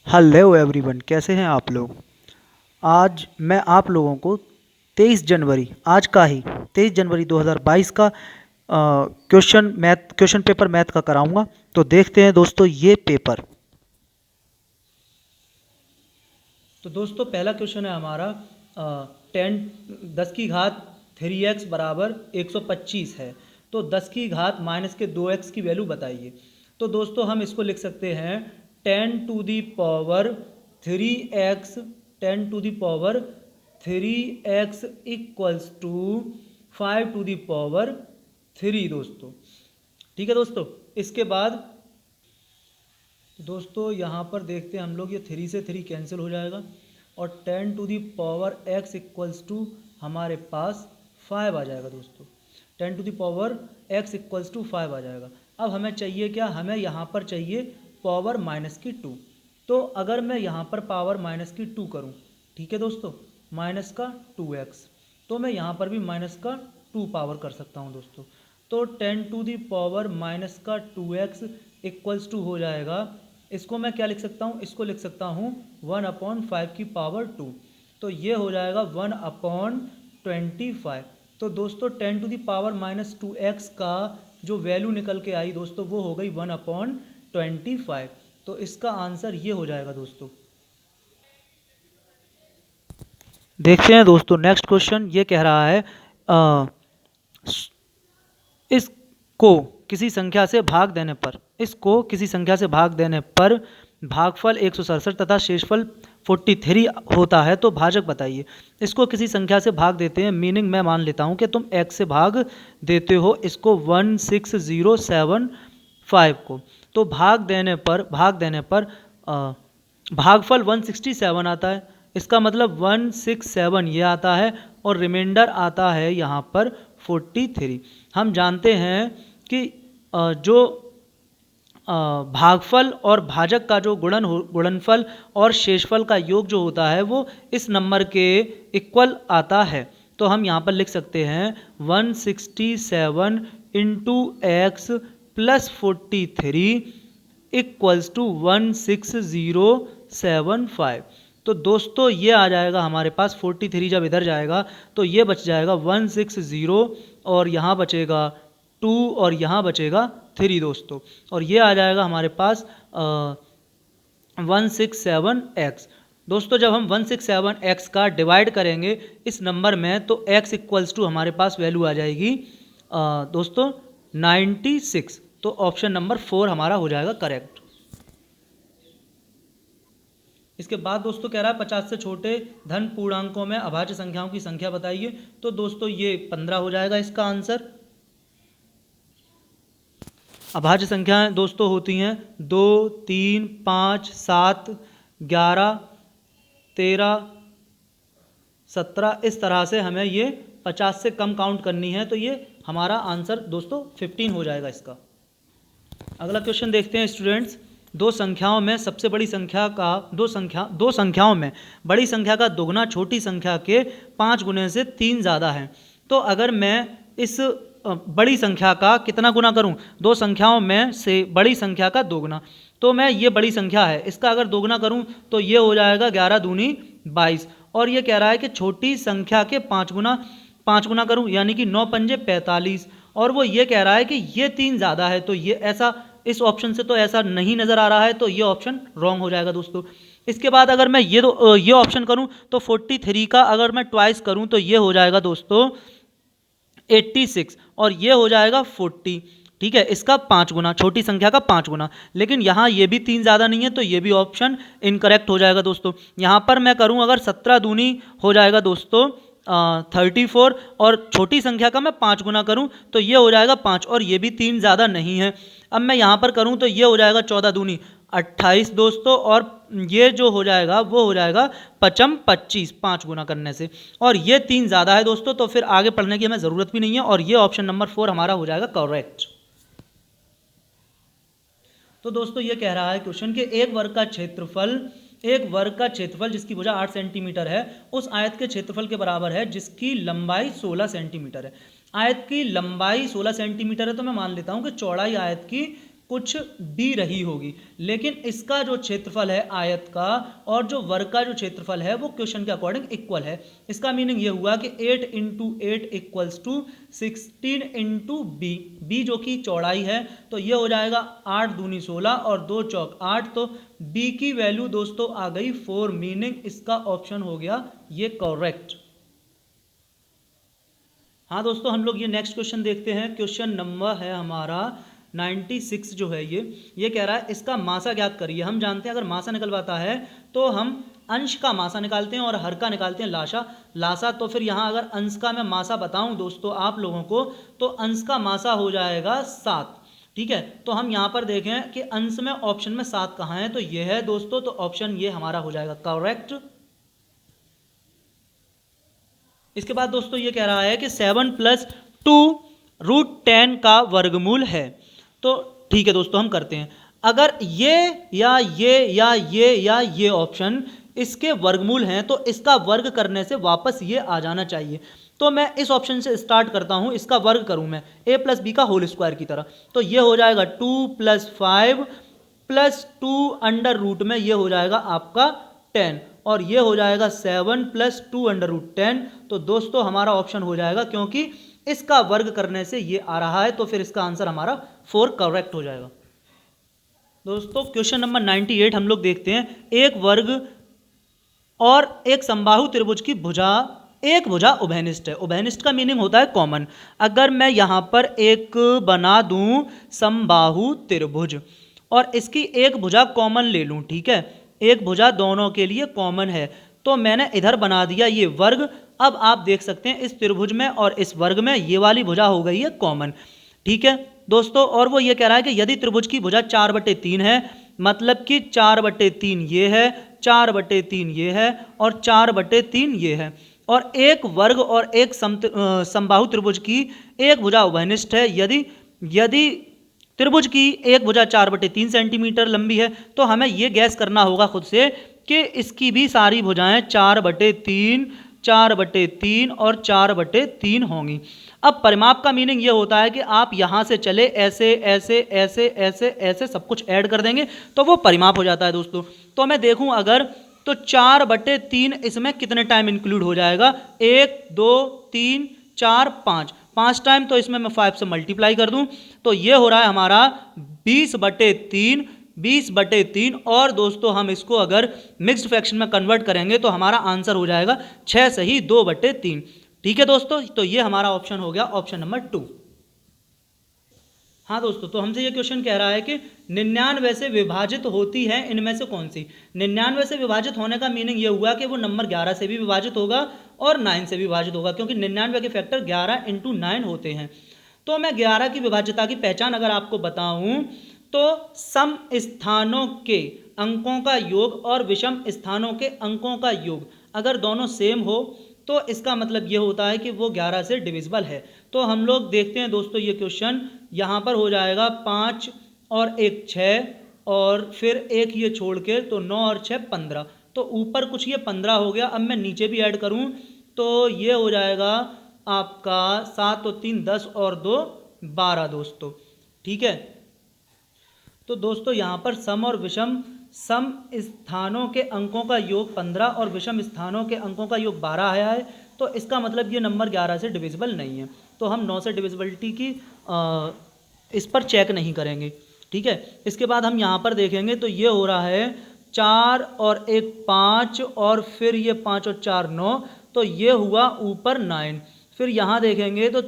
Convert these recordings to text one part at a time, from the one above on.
Hello everyone, कैसे हैं आप लोग। आज मैं आप लोगों को 23 जनवरी आज का ही 23 जनवरी 2022 का क्वेश्चन पेपर मैथ का कराऊंगा। तो देखते हैं दोस्तों ये पेपर। तो दोस्तों पहला क्वेश्चन है हमारा 10 की घात 3x बराबर 125 है। तो 10 की घात माइनस के 2x की वैल्यू बताइए। तो दोस्तों हम इसको लिख सकते हैं 10 to the power 3x 10 to the power 3x equals to 5 to the power 3 दोस्तों। ठीक है दोस्तों, इसके बाद दोस्तों यहाँ पर देखते हैं हम लोग, ये 3 से 3 कैंसिल हो जाएगा और 10 to the power x equals to हमारे पास 5 आ जाएगा दोस्तों। 10 to the power x equals to 5 आ जाएगा। अब हमें चाहिए क्या, हमें यहाँ पर चाहिए पावर माइनस की 2। तो अगर मैं यहाँ पर पावर माइनस की 2 करूँ, ठीक है दोस्तों, माइनस का 2x, तो मैं यहाँ पर भी माइनस का 2 पावर कर सकता हूँ दोस्तों। तो 10 टू दी पावर माइनस का 2x इक्वल्स टू हो जाएगा, इसको मैं क्या लिख सकता हूँ, इसको लिख सकता हूँ 1/5 की पावर 2। तो ये हो जाएगा 1/25। तो दोस्तों 10 to the power minus 2x का जो वैल्यू निकल के आई दोस्तों वो हो गई 1/25। तो इसका आंसर ये हो जाएगा दोस्तों। देखते हैं दोस्तों नेक्स्ट क्वेश्चन। ये कह रहा है इसको किसी संख्या से भाग देने पर भागफल 167 तथा शेषफल 43 होता है, तो भाजक बताइए। इसको किसी संख्या से भाग देते हैं, मीनिंग मैं मान लेता हूं कि तुम x से भाग देते हो इसको 16075 को। तो भाग देने पर भागफल 167 आता है, इसका मतलब 167 ये आता है और रिमाइंडर आता है यहाँ पर 43। हम जानते हैं कि जो भागफल और भाजक का जो गुणनफल और शेषफल का योग जो होता है वो इस नंबर के इक्वल आता है। तो हम यहाँ पर लिख सकते हैं 167 into x plus 43 equals to 16075। तो दोस्तों ये आ जाएगा हमारे पास 43, जब इधर जाएगा तो ये बच जाएगा 160 और यहाँ बचेगा 2 और यहाँ बचेगा 3 दोस्तों, और ये आ जाएगा हमारे पास 167x। दोस्तों जब हम 167x का डिवाइड करेंगे इस नंबर में तो x इक्वल्स टू हमारे पास वैल्यू आ जाएगी दोस्तों 96। तो ऑप्शन नंबर 4 हमारा हो जाएगा करेक्ट। इसके बाद दोस्तों कह रहा है 50 से छोटे धन पूर्णांकों में अभाज्य संख्याओं की संख्या बताइए। तो दोस्तों ये 15 हो जाएगा इसका आंसर। अभाज्य संख्याएं दोस्तों होती हैं 2, 3, 5, 7, 11, 13, 17। इस तरह से हमें ये 50 से कम काउंट करनी है, तो ये हमारा आंसर दोस्तों 15 हो जाएगा इसका। अगला क्वेश्चन देखते हैं स्टूडेंट्स। दो संख्याओं में सबसे बड़ी संख्या का दो संख्याओं में बड़ी संख्या का दोगुना छोटी संख्या के 5 गुने से 3 ज़्यादा है। तो अगर मैं इस बड़ी संख्या का कितना गुना करूं, दो संख्याओं में से बड़ी संख्या का दोगुना, तो मैं ये बड़ी संख्या है इसका अगर दोगुना करूं तो ये हो जाएगा 11 दूनी 22। और ये कह रहा है कि छोटी संख्या के 5 गुना करूं यानी कि 9 पंजे 45। और वो ये कह रहा है कि ये 3 ज़्यादा है, तो ये ऐसा इस ऑप्शन से तो ऐसा नहीं नज़र आ रहा है, तो ये ऑप्शन रॉन्ग हो जाएगा दोस्तों। इसके बाद अगर मैं ये ऑप्शन करूं तो 43 का अगर मैं ट्वाइस करूं तो ये हो जाएगा दोस्तों 86 और ये हो जाएगा 40। ठीक है, इसका 5 गुना, छोटी संख्या का 5 गुना। लेकिन यहाँ ये भी 3 ज़्यादा नहीं है, तो ये भी ऑप्शन इनकरेक्ट हो जाएगा दोस्तों। यहाँ पर मैं करूँ अगर 17 दूनी हो जाएगा दोस्तों 34 और छोटी संख्या का मैं 5 गुना करूँ तो ये हो जाएगा 5 और ये भी 3 ज़्यादा नहीं है। अब मैं यहाँ पर करूँ तो ये हो जाएगा 14 दूनी 28 दोस्तों, और ये जो हो जाएगा वो हो जाएगा 25 5 गुना करने से, और ये 3 ज़्यादा है दोस्तों, तो फिर आगे पढ़ने की हमें ज़रूरत भी नहीं है, और ये ऑप्शन नंबर 4 हमारा हो जाएगा करेक्ट। तो दोस्तों ये कह रहा है क्वेश्चन कि एक वर्ग का क्षेत्रफल जिसकी भुजा 8 सेंटीमीटर है उस आयत के क्षेत्रफल के बराबर है जिसकी लंबाई 16 सेंटीमीटर है। आयत की लंबाई 16 सेंटीमीटर है, तो मैं मान लेता हूं कि चौड़ाई आयत की कुछ भी रही होगी, लेकिन इसका जो क्षेत्रफल है आयत का और जो वर्ग का जो क्षेत्रफल है वो क्वेश्चन के अकॉर्डिंग इक्वल है। इसका मीनिंग ये हुआ कि 8 into 8 equals to 16 into B, B जो कि चौड़ाई है, तो ये हो जाएगा 8 दूनी 16 और 2 चौक 8, तो बी की वैल्यू दोस्तों आ गई 4, मीनिंग इसका ऑप्शन हो गया ये करेक्ट। हाँ दोस्तों, हम लोग ये नेक्स्ट क्वेश्चन देखते हैं। क्वेश्चन नंबर है हमारा 96 जो है ये कह रहा है इसका मासा ज्ञात करिए। हम जानते हैं अगर मासा निकलवाता है तो हम अंश का मासा निकालते हैं और हर का निकालते हैं लासा। तो फिर यहाँ अगर अंश का मैं मासा बताऊं दोस्तों आप लोगों को, तो अंश का मासा हो जाएगा 7। ठीक है, तो हम यहाँ पर देखें कि अंश में ऑप्शन में 7 कहाँ है, तो ये है दोस्तों, तो ऑप्शन ये हमारा हो जाएगा करेक्ट। इसके बाद दोस्तों ये कह रहा है कि 7 + 2√10 का वर्गमूल है। तो ठीक है दोस्तों, हम करते हैं। अगर ये या ये ऑप्शन इसके वर्गमूल हैं तो इसका वर्ग करने से वापस ये आ जाना चाहिए। तो मैं इस ऑप्शन से स्टार्ट करता हूं, इसका वर्ग करूं मैं a + b का होल स्क्वायर की तरह, तो ये हो जाएगा 2 + 5 + 2 अंडर रूट में ये हो जाएगा आपका 10 और ये हो जाएगा 7 + 2√10। तो दोस्तों हमारा ऑप्शन हो जाएगा, क्योंकि इसका वर्ग करने से ये आ रहा है, तो फिर इसका आंसर हमारा 4 करेक्ट हो जाएगा। दोस्तों क्वेश्चन नंबर 98 हम लोग देखते हैं। एक वर्ग और एक समबाहु त्रिभुज की भुजा, एक भुजा उभयनिष्ठ है। उभयनिष्ठ का मीनिंग होता है कॉमन। अगर मैं यहां पर एक बना दूं समबाहु त्रिभुज और इसकी एक भुजा कॉमन ले लूं, ठीक है, एक भुजा दोनों के लिए कॉमन है, तो मैंने इधर बना दिया ये वर्ग। अब आप देख सकते हैं इस त्रिभुज में और इस वर्ग में ये वाली भुजा हो गई है कॉमन। ठीक है दोस्तों, और वो ये कह रहा है कि यदि त्रिभुज की भुजा 4/3 है, मतलब कि 4/3 ये है, 4/3 ये है और 4/3 ये है, और एक वर्ग और एक समबाहु त्रिभुज की एक भुजा उभयनिष्ठ है। यदि त्रिभुज की एक भुजा 4/3 सेंटीमीटर लंबी है, तो हमें यह गैस करना होगा खुद से कि इसकी भी सारी भुजाएं 4/3, 4/3 और 4/3 होंगी। अब परिमाप का मीनिंग ये होता है कि आप यहां से चले ऐसे ऐसे ऐसे ऐसे ऐसे सब कुछ ऐड कर देंगे तो वो परिमाप हो जाता है दोस्तों। तो मैं देखूं अगर, तो 4/3 इसमें कितने टाइम इंक्लूड हो जाएगा, 1 2 3 4 5 टाइम, तो इसमें मैं 5 से मल्टीप्लाई कर दूं तो ये हो रहा है हमारा 20/3। और दोस्तों हम इसको अगर मिक्स्ड फ्रैक्शन में कन्वर्ट करेंगे तो हमारा आंसर हो जाएगा 6 सही 2/3। ठीक है दोस्तों, तो ये हमारा ऑप्शन हो गया ऑप्शन नंबर 2। हाँ दोस्तों, तो हमसे ये क्वेश्चन कह रहा है कि 99 से विभाजित होती है इनमें से कौन सी। 99 से विभाजित होने का मीनिंग ये हुआ कि वो नंबर 11 से भी विभाजित होगा और 9 से भी विभाजित होगा, क्योंकि 99 के फैक्टर 11 × 9 होते हैं। तो मैं 11 की विभाज्यता की पहचान अगर आपको बताऊं तो सम स्थानों के अंकों का योग और विषम स्थानों के अंकों का योग अगर दोनों सेम हो तो इसका मतलब ये होता है कि वो 11 से डिविजिबल है। तो हम लोग देखते हैं दोस्तों ये क्वेश्चन, यहाँ पर हो जाएगा 5 और 1 6 और फिर एक ये छोड़ के तो 9 और 6 15, तो ऊपर कुछ ये 15 हो गया। अब मैं नीचे भी ऐड करूँ तो ये हो जाएगा आपका 7 और 3 10 और 2 12 दोस्तों। ठीक है, तो दोस्तों यहाँ पर सम और विषम, सम स्थानों के अंकों का योग 15 और विषम स्थानों के अंकों का योग 12 आया है, तो इसका मतलब ये नंबर 11 से डिविजिबल नहीं है। तो हम 9 से डिविजिबिलिटी की इस पर चेक नहीं करेंगे। ठीक है, इसके बाद हम यहाँ पर देखेंगे तो ये हो रहा है 4 और 1 5 और फिर ये 5 और 4 9, तो ये हुआ ऊपर 9। फिर यहाँ देखेंगे तो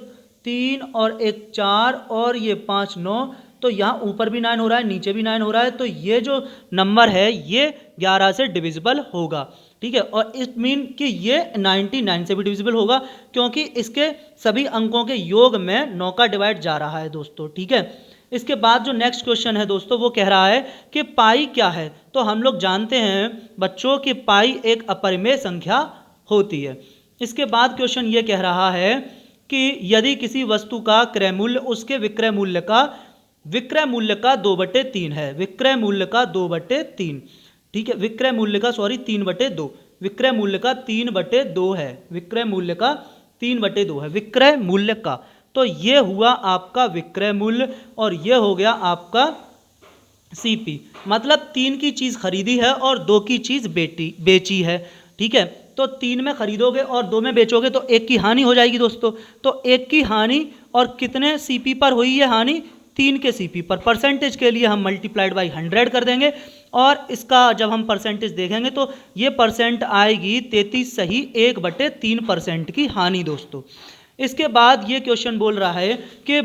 3 और 1 4 और ये 5 9, तो यहाँ ऊपर भी 9 हो रहा है नीचे भी 9 हो रहा है, तो ये जो नंबर है ये 11 से डिविजिबल होगा। ठीक है, और इट मीन कि ये 99 से भी डिविजिबल होगा, क्योंकि इसके सभी अंकों के योग में 9 का डिवाइड जा रहा है दोस्तों। ठीक है, इसके बाद जो नेक्स्ट क्वेश्चन है दोस्तों वो कह रहा है कि पाई क्या है। तो हम लोग जानते हैं बच्चों कि पाई एक अपरिमेय संख्या होती है। इसके बाद क्वेश्चन ये कह रहा है कि यदि किसी वस्तु का क्रय मूल्य उसके विक्रय मूल्य का 2/3 है, विक्रय मूल्य का 2/3। ठीक है, विक्रय मूल्य का 3/2, विक्रय मूल्य का 3/2 है, विक्रय मूल्य का 3/2 है, विक्रय मूल्य का। तो ये हुआ आपका विक्रय मूल्य और ये हो गया आपका CP मतलब 3 की चीज़ खरीदी है और 2 की चीज़ बेची है, ठीक है। तो 3 में खरीदोगे और 2 में बेचोगे तो 1 की हानि हो जाएगी दोस्तों। तो 1 की हानि और कितने CP पर हुई है हानि? 3 के CP पर। परसेंटेज के लिए हम मल्टीप्लाइड बाई 100 कर देंगे और इसका जब हम परसेंटेज देखेंगे तो ये परसेंट आएगी 33 सही 1/3% की हानि दोस्तों। इसके बाद ये क्वेश्चन बोल रहा है कि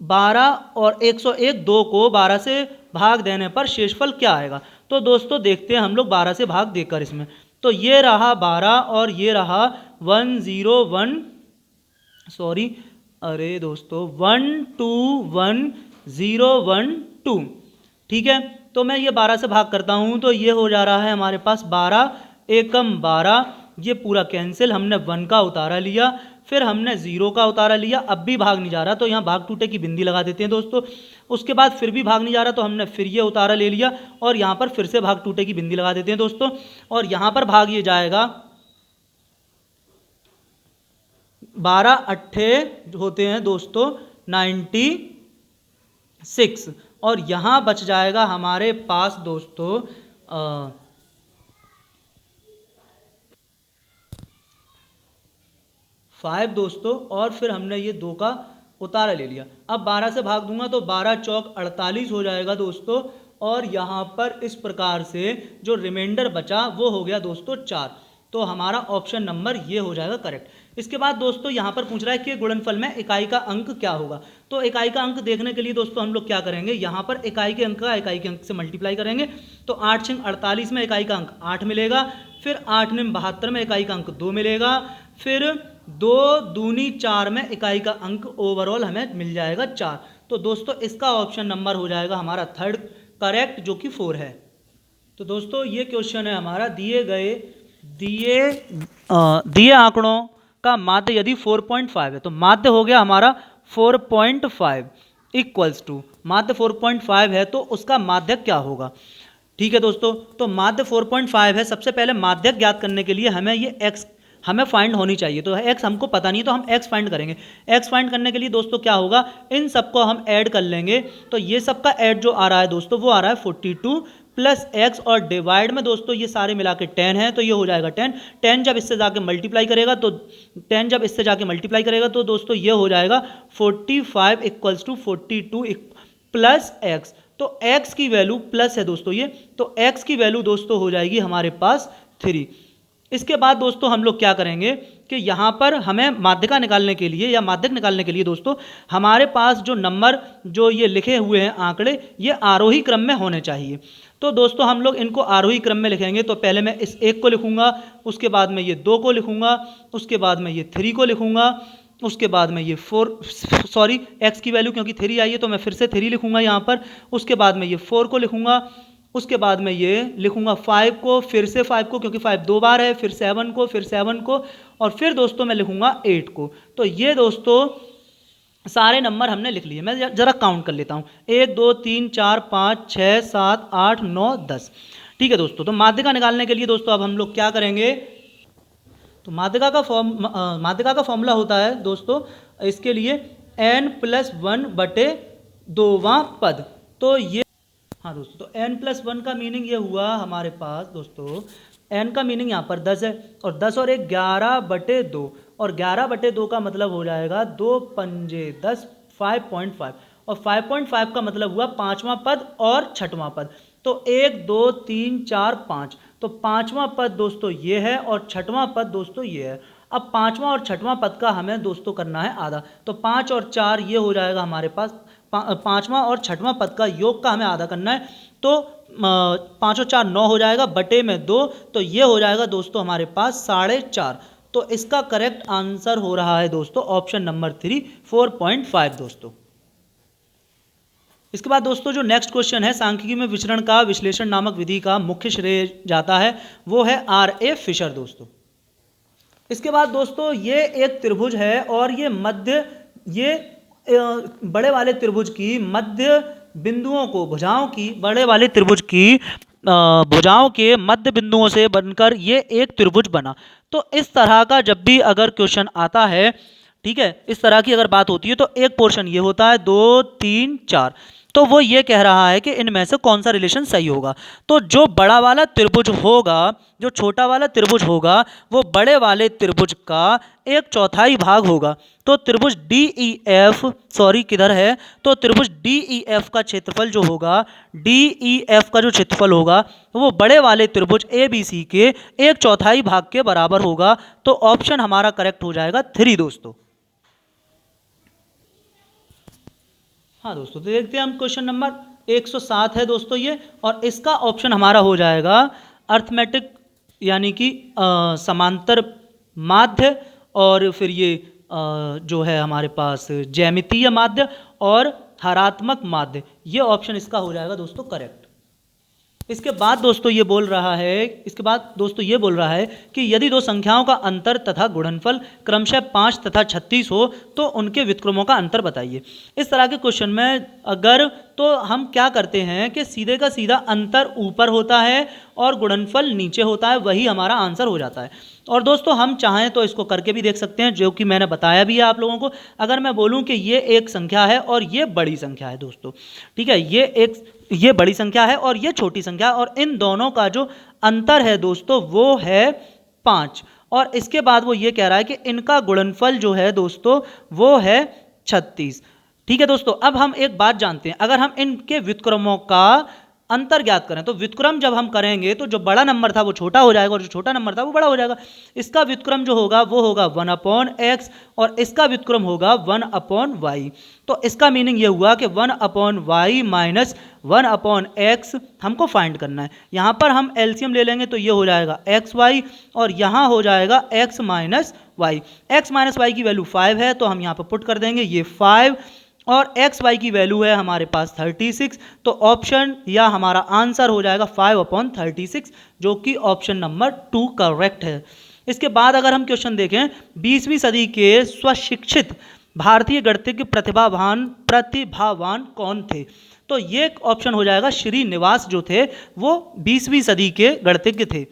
12 और 101 2 को 12 से भाग देने पर शेषफल क्या आएगा। तो दोस्तों देखते हैं हम लोग 12 से भाग देकर इसमें। तो ये रहा 12 और ये रहा 101 सॉरी अरे दोस्तों 121012, ठीक है। तो मैं ये 12 से भाग करता हूँ तो ये हो जा रहा है हमारे पास 12 एकम 12, ये पूरा कैंसिल, हमने 1 का उतारा लिया, फिर हमने 0 का उतारा लिया, अब भी भाग नहीं जा रहा तो यहाँ भाग टूटे की बिंदी लगा देते हैं दोस्तों। उसके बाद फिर भी भाग नहीं जा रहा तो हमने फिर ये उतारा ले लिया और यहाँ पर फिर से भाग टूटे की बिंदी लगा देते हैं दोस्तों। और यहाँ पर भाग ये जाएगा 12 अट्ठे होते हैं दोस्तों 96 और यहाँ बच जाएगा हमारे पास दोस्तों 5 दोस्तों, और फिर हमने ये 2 का उतारा ले लिया। अब 12 से भाग दूंगा तो 12 चौक 48 हो जाएगा दोस्तों, और यहाँ पर इस प्रकार से जो रिमाइंडर बचा वो हो गया दोस्तों 4। तो हमारा ऑप्शन नंबर ये हो जाएगा करेक्ट। इसके बाद दोस्तों यहाँ पर पूछ रहा है कि गुणनफल में इकाई का अंक क्या होगा। तो इकाई का अंक देखने के लिए दोस्तों हम लोग क्या करेंगे, यहाँ पर इकाई के अंक का इकाई के अंक से मल्टीप्लाई करेंगे तो 8 6 48 में इकाई का अंक 8 मिलेगा, फिर 8 9 72 में इकाई का अंक 2 मिलेगा, फिर 2 दूनी 4 में इकाई का अंक ओवरऑल हमें मिल जाएगा 4। तो दोस्तों इसका ऑप्शन नंबर हो जाएगा हमारा थर्ड करेक्ट, जो कि 4 है। तो दोस्तों ये क्वेश्चन है हमारा, दिए आंकड़ों का माध्य यदि 4.5 है तो माध्य हो गया हमारा 4.5 इक्वल्स टू, माध्य 4.5 है तो उसका माध्य क्या होगा। ठीक है दोस्तों, तो माध्य 4.5 है। सबसे पहले माध्य ज्ञात करने के लिए हमें ये x हमें फाइंड होनी चाहिए, तो x हमको पता नहीं तो हम x फाइंड करेंगे। x फाइंड करने के लिए दोस्तों क्या होगा, इन सबको हम ऐड कर लेंगे। तो ये सबका ऐड जो आ रहा है दोस्तों वो आ रहा है 42 प्लस x और डिवाइड में दोस्तों ये सारे मिला के 10 है तो ये हो जाएगा 10। 10 जब इससे जाके मल्टीप्लाई करेगा तो 10 जब इससे जाके मल्टीप्लाई करेगा तो दोस्तों ये हो जाएगा 45 इक्वल्स टू 42 प्लस x। तो x की वैल्यू प्लस है दोस्तों ये, तो x की वैल्यू दोस्तों हो जाएगी हमारे पास 3। इसके बाद दोस्तों हम लोग क्या करेंगे कि यहाँ पर हमें माध्यिका निकालने के लिए या माध्यक निकालने के लिए दोस्तों हमारे पास जो नंबर जो ये लिखे हुए हैं आंकड़े ये आरोही क्रम में होने चाहिए। तो दोस्तों हम लोग इनको आरोही क्रम में लिखेंगे। तो पहले मैं इस 1 को लिखूंगा, उसके बाद में ये 2 को लिखूंगा, उसके बाद में ये 3 को लिखूंगा, उसके बाद में ये 4 x की वैल्यू क्योंकि 3 आई है तो मैं फिर से 3 लिखूंगा यहाँ पर, उसके बाद में ये 4 को लिखूंगा, उसके बाद में ये लिखूंगा 5 को, फिर से 5 को क्योंकि 5 दो बार है, फिर 7 को, फिर 7 को, और फिर दोस्तों मैं लिखूंगा 8 को। तो ये दोस्तों सारे नंबर हमने लिख लिए। मैं जरा काउंट कर लेता हूँ, 1 2 3 4 5 6 7 8 9 10। ठीक है दोस्तों, तो माध्यिका निकालने के लिए दोस्तों अब हम लोग क्या करेंगे, तो माध्यिका का फॉर्मूला होता है दोस्तों इसके लिए n+1/2वां पद। तो ये हाँ दोस्तों, तो n+1 का मीनिंग ये हुआ हमारे पास दोस्तों, n का मीनिंग यहाँ पर 10 है और 10 और 1 11/2 और 11/2 का मतलब हो जाएगा 2 पंजे 10 5.5 और 5.5 का मतलब हुआ 5वां पद और 6वां पद। तो 1 2 3 4 5, तो 5वां पद दोस्तों ये है और 6वां पद दोस्तों ये है। अब 5वां और 6वां पद का हमें दोस्तों करना है आधा, तो 5 और 4 ये हो जाएगा हमारे पास 5वां और 6वां पद का योग का हमें आधा करना है। तो 5 और 4 9 हो जाएगा बटे में 2, तो ये हो जाएगा दोस्तों हमारे पास 4.5। तो इसका करेक्ट आंसर हो रहा है दोस्तों ऑप्शन नंबर 3 4.5 दोस्तों। इसके बाद दोस्तों जो नेक्स्ट क्वेश्चन है, सांख्यिकी में विचरण का विश्लेषण नामक विधि का मुख्य श्रेय जाता है वो है R.A. फिशर दोस्तों। इसके बाद दोस्तों ये एक त्रिभुज है और ये मध्य ये बड़े वाले त्रिभुज की मध्य बिंदुओं को भुजाओं की बड़े वाले त्रिभुज की भुजाओं के मध्य बिंदुओं से बनकर ये एक त्रिभुज बना। तो इस तरह का जब भी अगर क्वेश्चन आता है, ठीक है, इस तरह की अगर बात होती है तो एक पोर्शन ये होता है 2 3 4, तो वो ये कह रहा है कि इनमें से कौन सा रिलेशन सही होगा। तो जो बड़ा वाला त्रिभुज होगा, जो छोटा वाला त्रिभुज होगा, वो बड़े वाले त्रिभुज का 1/4 भाग होगा। तो त्रिभुज डी ई एफ, सॉरी किधर है, तो त्रिभुज डी ई एफ का क्षेत्रफल जो होगा, डी ई एफ का जो क्षेत्रफल होगा वो बड़े वाले त्रिभुज ए बी सी के 1/4 भाग के बराबर होगा। तो ऑप्शन हमारा करेक्ट हो जाएगा 3 दोस्तों। हाँ दोस्तों, तो देखते हैं हम क्वेश्चन नंबर 107 है दोस्तों ये, और इसका ऑप्शन हमारा हो जाएगा अर्थमेटिक, यानी कि समांतर माध्य, और फिर ये जो है हमारे पास ज्यामितीय माध्य और हरात्मक माध्य, ये ऑप्शन इसका हो जाएगा दोस्तों करेक्ट। इसके बाद दोस्तों ये बोल रहा है कि यदि दो संख्याओं का अंतर तथा गुणनफल क्रमशः 5 तथा 36 हो तो उनके व्युत्क्रमों का अंतर बताइए। इस तरह के क्वेश्चन में अगर तो हम क्या करते हैं कि सीधे का सीधा अंतर ऊपर होता है और गुणनफल नीचे होता है, वही हमारा आंसर हो जाता है। और दोस्तों हम चाहें तो इसको करके भी देख सकते हैं, जो कि मैंने बताया भी है आप लोगों को। अगर मैं बोलूं कि ये एक संख्या है और ये बड़ी संख्या है दोस्तों, ठीक है, ये बड़ी संख्या है और ये छोटी संख्या है, और इन दोनों का जो अंतर है दोस्तों वो है 5, और इसके बाद वो ये कह रहा है कि इनका गुणनफल जो है दोस्तों वो है 36। ठीक है दोस्तों, अब हम एक बात जानते हैं, अगर हम इनके व्युत्क्रमों का अंतर ज्ञात करें तो व्युत्क्रम जब हम करेंगे तो जो बड़ा नंबर था वो छोटा हो जाएगा और जो छोटा नंबर था वो बड़ा हो जाएगा। इसका व्युत्क्रम जो होगा वो होगा 1/x और इसका व्युत्क्रम होगा 1/y। तो इसका मीनिंग ये हुआ कि 1/y माइनस 1/x हमको फाइंड करना है। यहाँ पर हम एलसीएम ले लेंगे तो ये हो जाएगा xy और यहाँ हो जाएगा x minus Y. x minus Y की वैल्यू 5 है तो हम यहाँ पर पुट कर देंगे ये 5, और एक्स वाई की वैल्यू है हमारे पास 36। तो ऑप्शन या हमारा आंसर हो जाएगा 5/36, जो कि ऑप्शन नंबर 2 करेक्ट है। इसके बाद अगर हम क्वेश्चन देखें, 20वीं सदी के स्वशिक्षित भारतीय गणितज्ञ प्रतिभावान कौन थे, तो ये ऑप्शन हो जाएगा श्रीनिवास जो थे वो 20वीं सदी के गणितज्ञ थे।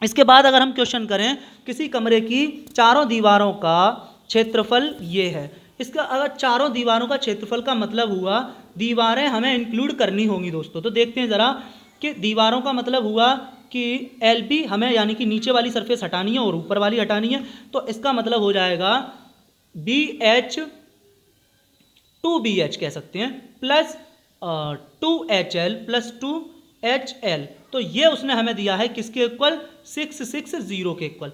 इसके बाद अगर हम क्वेश्चन करें, किसी कमरे की चारों दीवारों का क्षेत्रफल ये है। इसका अगर चारों दीवारों का क्षेत्रफल का मतलब हुआ, दीवारें हमें इंक्लूड करनी होंगी दोस्तों। तो देखते हैं ज़रा कि दीवारों का मतलब हुआ कि LB हमें यानी कि नीचे वाली सरफेस हटानी है और ऊपर वाली हटानी है। तो इसका मतलब हो जाएगा BH 2BH कह सकते हैं प्लस 2HL प्लस 2HL। तो ये उसने हमें दिया है किसके इक्वल, 660 के इक्वल।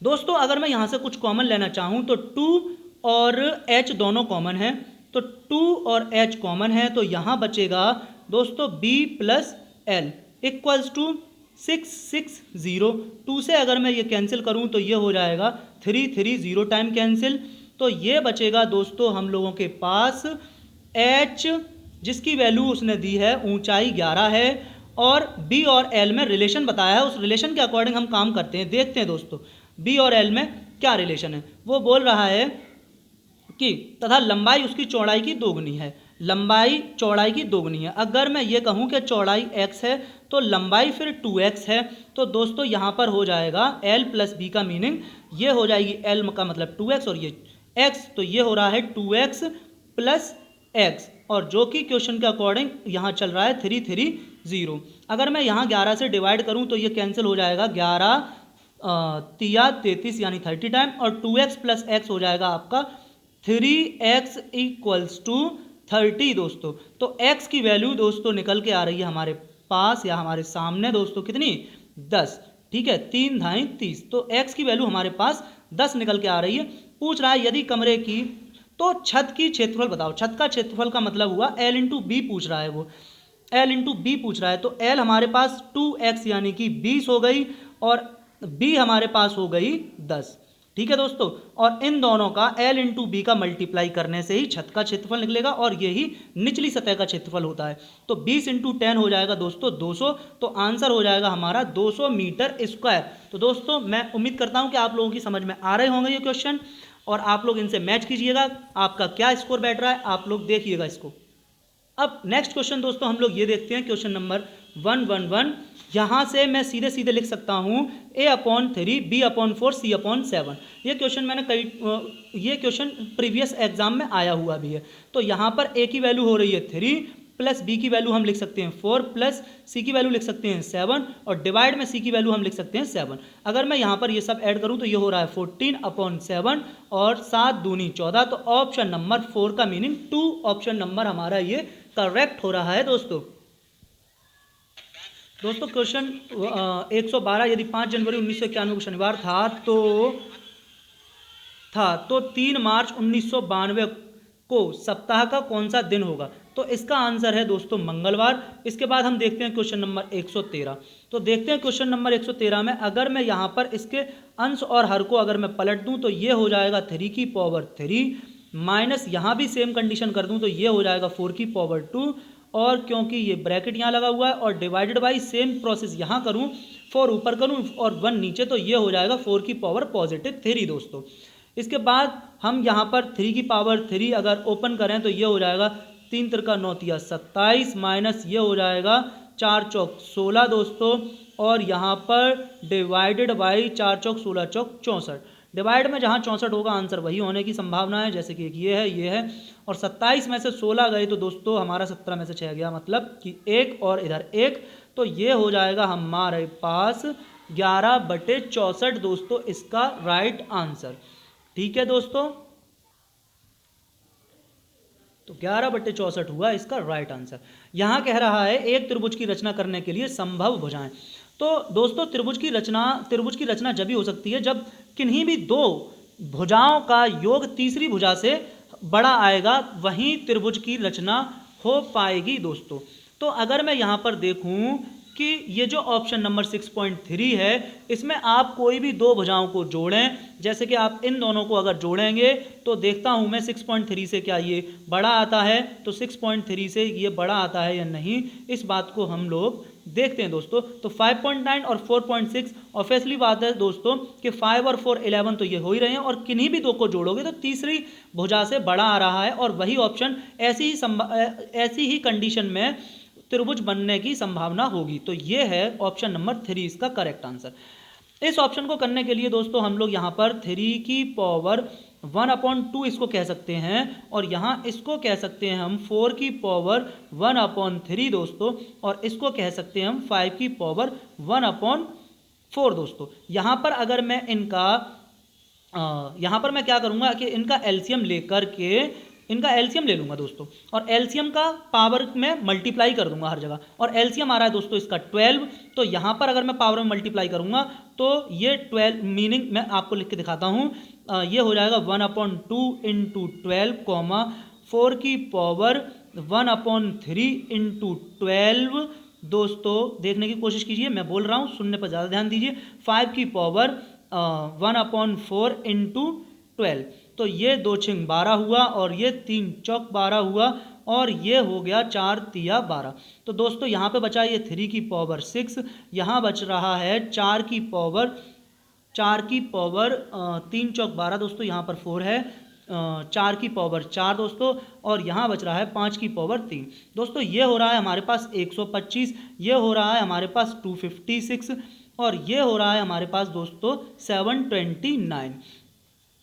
दोस्तों अगर मैं यहाँ से कुछ कॉमन लेना चाहूँ तो 2 और H दोनों कॉमन है, तो 2 और H कॉमन है, तो यहाँ बचेगा दोस्तों B plus L equals to 660। 2 से अगर मैं ये कैंसिल करूँ तो ये हो जाएगा 330 टाइम कैंसिल। तो ये बचेगा दोस्तों हम लोगों के पास H, जिसकी वैल्यू उसने दी है ऊंचाई 11 है, और B और L में रिलेशन बताया है। उस रिलेशन के अकॉर्डिंग हम काम करते हैं। देखते हैं दोस्तों B और L में क्या रिलेशन है। वो बोल रहा है कि तथा लंबाई उसकी चौड़ाई की दोगुनी है, लंबाई चौड़ाई की दोगुनी है। अगर मैं ये कहूँ कि चौड़ाई x है तो लंबाई फिर 2x है, तो दोस्तों यहाँ पर हो जाएगा L प्लस B का मीनिंग ये हो जाएगी L का मतलब 2x और ये x, तो ये हो रहा है 2x प्लस x, और जो कि क्वेश्चन के अकॉर्डिंग यहाँ चल रहा है 330। अगर मैं यहाँ 11 से डिवाइड करूँ तो ये कैंसिल हो जाएगा, 11 तिया 33 यानी 30 टाइम, और 2x प्लस x हो जाएगा आपका 3x इक्वल्स टू 30 दोस्तों। तो x की वैल्यू दोस्तों निकल के आ रही है हमारे पास या हमारे सामने दोस्तों कितनी, 10। ठीक है, 3 धाई 30, तो x की वैल्यू हमारे पास 10 निकल के आ रही है। पूछ रहा है यदि कमरे की, तो छत की क्षेत्रफल बताओ। छत का क्षेत्रफल का मतलब हुआ L इंटू बी पूछ रहा है, वो L इंटू बी पूछ रहा है। तो L हमारे पास 2x यानी कि 20 हो गई और b हमारे पास हो गई 10। ठीक है दोस्तों, और इन दोनों का L इंटू बी का मल्टीप्लाई करने से ही छत का क्षेत्रफल निकलेगा और यही निचली सतह का क्षेत्रफल होता है। तो 20 इंटू 10 हो जाएगा दोस्तों 200, तो आंसर हो जाएगा हमारा 200 मीटर स्क्वायर। तो दोस्तों मैं उम्मीद करता हूं कि आप लोगों की समझ में आ रहे होंगे ये क्वेश्चन, और आप लोग इनसे मैच कीजिएगा। आपका क्या स्कोर बैठ रहा है आप लोग देखिएगा इसको। अब नेक्स्ट क्वेश्चन दोस्तों हम लोग ये देखते हैं, क्वेश्चन नंबर 111। यहाँ से मैं सीधे सीधे लिख सकता हूँ a/3 b/4 c/7। ये क्वेश्चन मैंने ये क्वेश्चन प्रीवियस एग्जाम में आया हुआ भी है। तो यहाँ पर a की वैल्यू हो रही है 3 प्लस b की वैल्यू हम लिख सकते हैं 4 प्लस c की वैल्यू लिख सकते हैं 7 और डिवाइड में c की वैल्यू हम लिख सकते हैं 7। अगर मैं यहाँ पर ये सब ऐड करूँ तो ये हो रहा है 14/7 और 7 दूनी 14। तो ऑप्शन नंबर 4 का मीनिंग 2 ऑप्शन नंबर हमारा ये करेक्ट हो रहा है दोस्तों। क्वेश्चन 112, यदि 5 जनवरी 1991 को शनिवार था तो 3 मार्च 1992 को सप्ताह का कौन सा दिन होगा? तो इसका आंसर है दोस्तों मंगलवार। इसके बाद हम देखते हैं क्वेश्चन नंबर 113। तो देखते हैं क्वेश्चन नंबर 113 में अगर मैं यहाँ पर इसके अंश और हर को अगर मैं पलट दूं तो ये हो जाएगा 3 की पावर 3 माइनस यहाँ भी सेम कंडीशन कर दूं तो ये हो जाएगा 4 की पावर 2 और क्योंकि ये ब्रैकेट यहाँ लगा हुआ है और डिवाइडेड बाई सेम प्रोसेस यहाँ करूँ 4 ऊपर करूँ और 1 नीचे तो ये हो जाएगा 4 की पावर पॉजिटिव 3 दोस्तों। इसके बाद हम यहाँ पर 3 की पावर 3 अगर ओपन करें तो ये हो जाएगा 3 तिरका 9 तिया 27 माइनस ये हो जाएगा 4 चौक 16 दोस्तों और यहाँ पर divided by 4 Chowk 16 Chowk 64। Divide में जहाँ 64 होगा आंसर वही होने की संभावना है, जैसे कि ये है और 27 में से 16 गए तो दोस्तों हमारा 17 में से 6 गया, मतलब कि 1 और इधर 1 तो ये हो जाएगा हमारे पास 11/64 दोस्तों इसका राइट आंसर। ठीक है दोस्तों, तो 11/64 हुआ इसका राइट आंसर। यहाँ कह रहा है एक त्रिभुज की रचना करने के लिए संभव भुजाएं। तो दोस्तों त्रिभुज की रचना जब भी हो सकती है जब किन्हीं भी दो भुजाओं का योग तीसरी भुजा से बड़ा आएगा, वहीं त्रिभुज की रचना हो पाएगी दोस्तों। तो अगर मैं यहाँ पर देखूँ कि ये जो ऑप्शन नंबर 6.3 है इसमें आप कोई भी दो भुजाओं को जोड़ें, जैसे कि आप इन दोनों को अगर जोड़ेंगे तो देखता हूं मैं 6.3 से क्या ये बड़ा आता है, तो 6.3 से ये बड़ा आता है या नहीं, इस बात को हम लोग देखते हैं दोस्तों। तो 5.9 और 4.6 ऑब्वियसली बात है दोस्तों कि 5 और 4 11 तो ये हो ही रहे हैं और किन्हीं भी दो को जोड़ोगे तो तीसरी भुजा से बड़ा आ रहा है और वही ऑप्शन ऐसी ही कंडीशन में त्रिभुज बनने की संभावना होगी। तो ये है ऑप्शन नंबर 3 इसका करेक्ट आंसर। इस ऑप्शन को करने के लिए दोस्तों हम लोग यहाँ पर 3 की पावर 1/2 इसको कह सकते हैं और यहाँ इसको कह सकते हैं हम 4 की पावर 1/3 दोस्तों और इसको कह सकते हैं हम 5 की पावर 1/4 दोस्तों। यहाँ पर अगर मैं यहाँ पर मैं क्या करूँगा कि इनका एलसीएम लेकर के इनका एलसीएम ले लूंगा दोस्तों और एलसीएम का पावर में मल्टीप्लाई कर दूंगा हर जगह और एलसीएम आ रहा है दोस्तों इसका 12। तो यहाँ पर अगर मैं पावर में मल्टीप्लाई करूंगा तो ये 12 मीनिंग मैं आपको लिख के दिखाता हूँ, ये हो जाएगा 1/2 इंटू 12 4 की पावर 1/3 इंटू 12 दोस्तों। देखने की कोशिश कीजिए, मैं बोल रहा हूँ सुनने पर ज़्यादा ध्यान दीजिए। 5 की पावर 1/4 इंटू 12 तो ये 2 छिंग 12 हुआ और ये 3 चौक 12 हुआ और ये हो गया 4 तिया 12। तो दोस्तों यहाँ पे बचा ये 3 की पावर 6, यहाँ बच रहा है 4 की पावर 3 चौक 12 दोस्तों, यहाँ पर 4 है 4 की पावर 4 दोस्तों और यहाँ बच रहा है 5 की पावर 3 दोस्तों। ये हो रहा है हमारे पास 125, ये हो रहा है हमारे पास 256 और ये हो रहा है हमारे पास दोस्तों 729।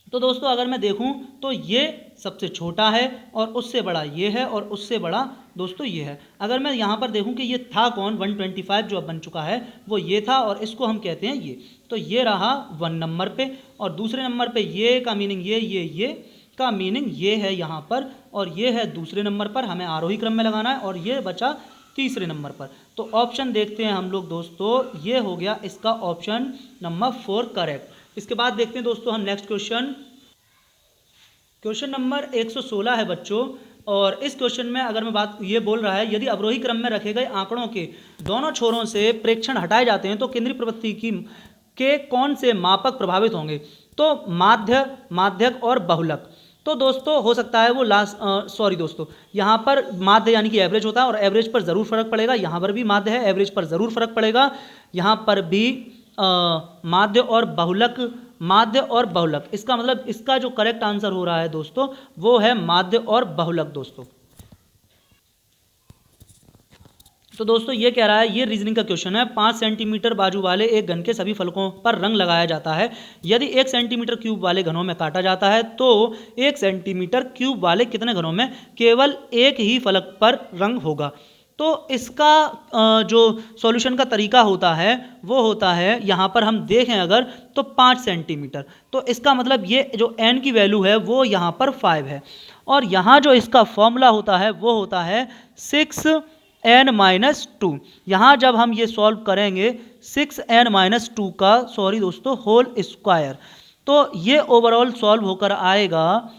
तो दोस्तों अगर मैं देखूं तो ये सबसे छोटा है और उससे बड़ा ये है और उससे बड़ा दोस्तों ये है। अगर मैं यहाँ पर देखूं कि ये था कौन 125 जो अब बन चुका है वो ये था और इसको हम कहते हैं ये, तो ये रहा 1 नंबर पे और दूसरे नंबर पे ये का मीनिंग ये का मीनिंग ये है यहाँ पर और ये है दूसरे नंबर पर, हमें आरोही क्रम में लगाना है और ये बचा तीसरे नंबर पर। तो ऑप्शन देखते हैं हम लोग दोस्तों, ये हो गया इसका ऑप्शन नंबर 4 करेक्ट। इसके बाद देखते हैं दोस्तों हम नेक्स्ट क्वेश्चन नंबर 116 है बच्चों और इस क्वेश्चन में अगर मैं बात ये बोल रहा है यदि अवरोही क्रम में रखे गए आंकड़ों के दोनों छोरों से प्रेक्षण हटाए जाते हैं तो केंद्रीय प्रवृत्ति के कौन से मापक प्रभावित होंगे? तो माध्यक और बहुलक। तो दोस्तों हो सकता है वो दोस्तों यहाँ पर माध्य यानी कि एवरेज होता है और एवरेज पर ज़रूर फर्क पड़ेगा, यहाँ पर भी माध्य है एवरेज पर ज़रूर फर्क पड़ेगा, यहाँ पर भी माध्य और बहुलक। इसका मतलब इसका जो करेक्ट आंसर हो रहा है दोस्तों वो है माध्य और बहुलक दोस्तों। तो दोस्तों ये कह रहा है, ये रीजनिंग का क्वेश्चन है, 5 सेंटीमीटर बाजू वाले एक घन के सभी फलकों पर रंग लगाया जाता है। यदि 1 सेंटीमीटर क्यूब वाले घनों में काटा जाता है तो 1 सेंटीमीटर क्यूब वाले कितने घनों में केवल एक ही फलक पर रंग होगा। तो इसका जो सॉल्यूशन का तरीका होता है वो होता है, यहाँ पर हम देखें अगर तो 5 सेंटीमीटर, तो इसका मतलब ये जो n की वैल्यू है वो यहाँ पर 5 है, और यहाँ जो इसका फॉर्मूला होता है वो होता है 6n-2। यहाँ जब हम ये सॉल्व करेंगे 6n-2 का, सॉरी दोस्तों, होल स्क्वायर, तो ये ओवरऑल सॉल्व होकर आएगा,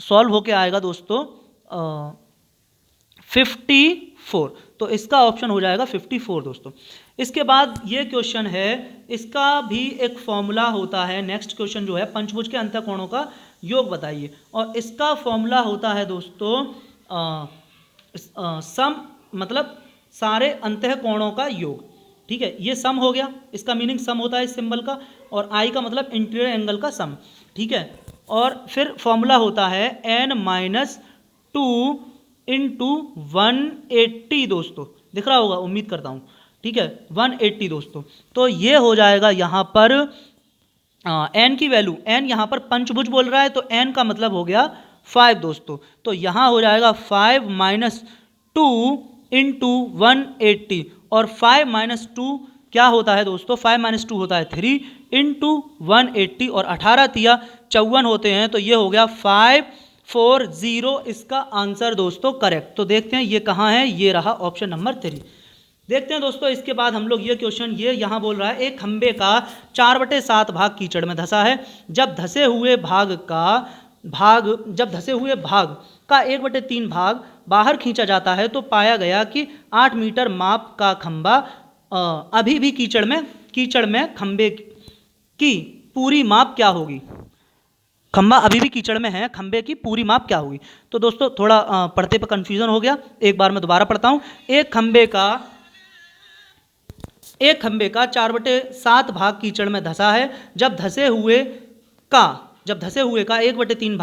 सॉल्व होकर आएगा दोस्तों 54। तो इसका ऑप्शन हो जाएगा 54 दोस्तों। इसके बाद ये क्वेश्चन है, इसका भी एक फॉर्मूला होता है। नेक्स्ट क्वेश्चन जो है, पंचभुज के अंतःकोणों का योग बताइए, और इसका फॉर्मूला होता है दोस्तों सम, मतलब सारे अंतःकोणों का योग। ठीक है, ये सम हो गया, इसका मीनिंग सम होता है इस सिंबल का, और आई का मतलब इंटीरियर एंगल का सम। ठीक है, और फिर फॉर्मूला होता है n-2 इंटू 180 दोस्तों, दिख रहा होगा उम्मीद करता हूँ। ठीक है, 180 दोस्तों। तो ये हो जाएगा यहाँ पर n की वैल्यू, n यहाँ पर पंचभुज बोल रहा है तो n का मतलब हो गया 5 दोस्तों। तो यहाँ हो जाएगा 5 - 2 इंटू 180, और 5 - 2 क्या होता है दोस्तों, 5 - 2 होता है 3 इंटू 180, और 18 तिया 54 होते हैं, तो ये हो गया 540 इसका आंसर दोस्तों करेक्ट। तो देखते हैं ये कहाँ है, ये रहा ऑप्शन नंबर 3। देखते हैं दोस्तों, इसके बाद हम लोग ये क्वेश्चन, ये यहाँ बोल रहा है, एक खंबे का 4/7 भाग कीचड़ में धंसा है। जब धंसे हुए भाग का 1/3 भाग बाहर खींचा जाता है तो पाया गया कि 8 मीटर माप का खंबा अभी भी कीचड़ में खंबे की पूरी माप क्या होगी। खंबा अभी भी कीचड़ में है, खंबे की पूरी माप क्या होगी। तो दोस्तों थोड़ा पढ़ते पे कंफ्यूजन हो गया, एक बार मैं दोबारा पढ़ता हूं। एक खंबे का 4/7 भाग कीचड़ में धंसा है। जब धंसे हुए का 1/3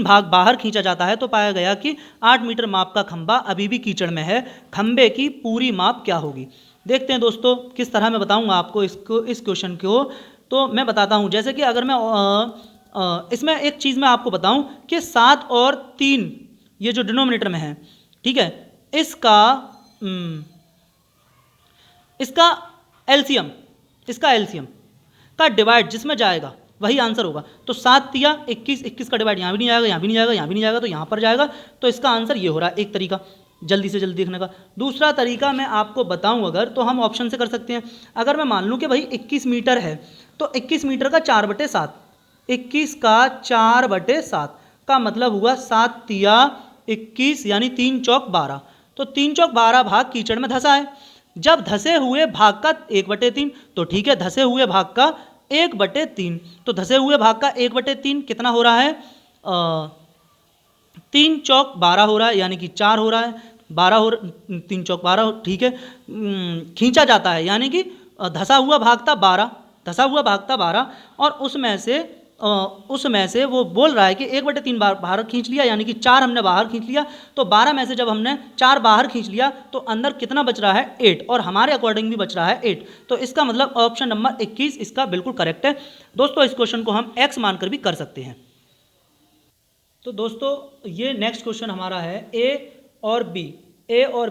भाग बाहर खींचा जाता है तो पाया गया कि 8 मीटर माप का खंबा अभी भी कीचड़ में है। खंबे की पूरी माप क्या होगी। देखते हैं दोस्तों किस तरह मैं बताऊंगा आपको इस क्वेश्चन को। तो मैं बताता हूं, जैसे कि अगर मैं इसमें एक चीज़ मैं आपको बताऊं कि 7 और 3 ये जो डिनोमिनेटर में है, ठीक है, इसका एलसीएम का डिवाइड जिसमें जाएगा वही आंसर होगा। तो 7 तिया 21 का डिवाइड यहाँ भी नहीं जाएगा, यहाँ भी नहीं जाएगा, यहाँ भी नहीं जाएगा, तो यहाँ पर जाएगा। तो इसका आंसर ये हो रहा है एक तरीका जल्दी से जल्दी देखने का। दूसरा तरीका मैं आपको बताऊं अगर, तो हम ऑप्शन से कर सकते हैं। अगर मैं मान लूँ कि भाई 21 मीटर है तो 21 मीटर का 4/7, 21 का 4/7 का मतलब हुआ 7 तिया 21 यानी 3 चौक 12। तो 3 चौक 12 भाग कीचड़ में धंसा है। जब धंसे हुए भाग का 1/3, तो ठीक है, धंसे हुए भाग का 1/3, तो धंसे हुए भाग का 1/3 कितना हो रहा है, 3 चौक 12 हो रहा है, यानी कि 4 हो रहा है, 3 चौक 12, ठीक है। खींचा जाता है यानी कि धंसा हुआ भाग था 12, और उसमें से वो बोल रहा है कि 1/3 बाहर खींच लिया, यानी कि 4 हमने बाहर खींच लिया। तो 12 में से जब हमने 4 बाहर खींच लिया तो अंदर कितना बच रहा है, 8, और हमारे अकॉर्डिंग भी बच रहा है 8। तो इसका मतलब ऑप्शन नंबर 21 इसका बिल्कुल करेक्ट है दोस्तों। इस क्वेश्चन को हम x मानकर भी कर सकते हैं। तो दोस्तों ये नेक्स्ट क्वेश्चन हमारा है, ए और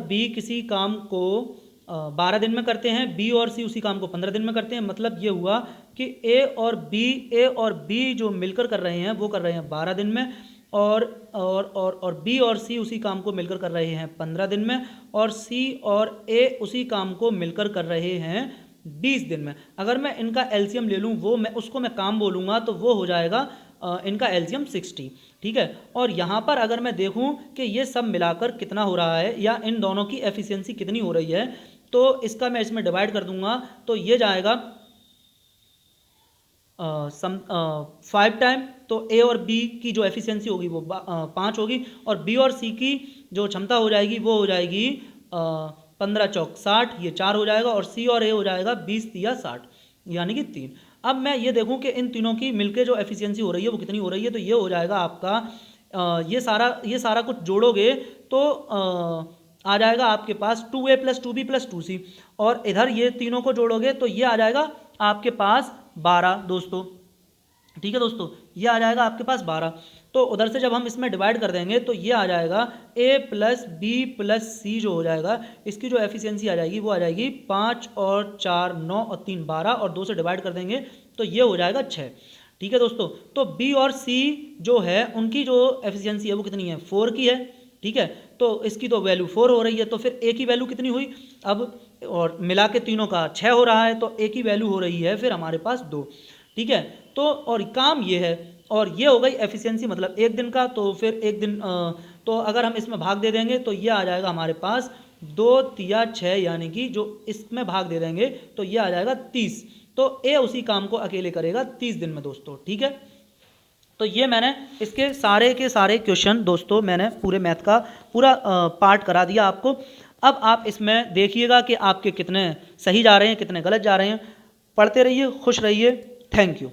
बी किसी काम को 12 दिन में करते हैं, बी और सी उसी काम को 15 दिन में करते हैं। मतलब ये हुआ कि ए और बी जो मिलकर कर रहे हैं वो कर रहे हैं 12 दिन में, और बी और सी उसी काम को मिलकर कर रहे हैं 15 दिन में, और सी और ए उसी काम को मिलकर कर रहे हैं 20 दिन में। अगर मैं इनका एलसीएम ले लूँ, उसको मैं काम बोलूँगा, तो वो हो जाएगा इनका एलसीएम 60, ठीक है। और यहाँ पर अगर मैं देखूँ कि ये सब मिलाकर कितना हो रहा है या इन दोनों की एफिशिएंसी कितनी हो रही है, तो इसका मैं इसमें डिवाइड कर दूंगा, तो ये जाएगा 5 टाइम। तो ए और बी की जो एफिशिएंसी होगी वो 5 होगी, और बी और सी की जो क्षमता हो जाएगी वो हो जाएगी 15 चौक 60, ये 4 हो जाएगा, और सी और ए हो जाएगा 20 तिया 60, यानी कि 3। अब मैं ये देखूं कि इन तीनों की मिलके जो एफिशिएंसी हो रही है वो कितनी हो रही है, तो ये हो जाएगा आपका ये सारा कुछ जोड़ोगे तो आ जाएगा आपके पास 2a + 2b + 2c, और इधर ये तीनों को जोड़ोगे तो ये आ जाएगा आपके पास 12 दोस्तों। ठीक है दोस्तों, ये आ जाएगा आपके पास 12। तो उधर से जब हम इसमें डिवाइड कर देंगे तो ये आ जाएगा a + b + c जो हो जाएगा, इसकी जो एफिशिएंसी आ जाएगी वो आ जाएगी 5 और 4 9 और 3 12, और 2 से डिवाइड कर देंगे तो ये हो जाएगा 6। ठीक है दोस्तों, तो b और c जो है उनकी जो एफिशिएंसी है वो कितनी है, 4 की है। ठीक है, तो इसकी तो वैल्यू 4 हो रही है, तो फिर a की वैल्यू कितनी हुई, अब और मिला के तीनों का 6 हो रहा है, तो a की वैल्यू हो रही है फिर हमारे पास 2। ठीक है, तो और काम ये है, और ये हो गई एफिशिएंसी मतलब एक दिन का। तो फिर एक दिन तो अगर हम इसमें भाग दे देंगे तो ये आ जाएगा हमारे पास 2 तिया 6, यानी कि जो इसमें भाग दे देंगे तो ये आ जाएगा 30। तो ए उसी काम को अकेले करेगा 30 दिन में दोस्तों। ठीक है, तो ये मैंने इसके सारे के सारे क्वेश्चन दोस्तों मैंने पूरे मैथ का पूरा पार्ट करा दिया आपको। अब आप इसमें देखिएगा कि आपके कितने सही जा रहे हैं, कितने गलत जा रहे हैं। पढ़ते रहिए, खुश रहिए। Thank you.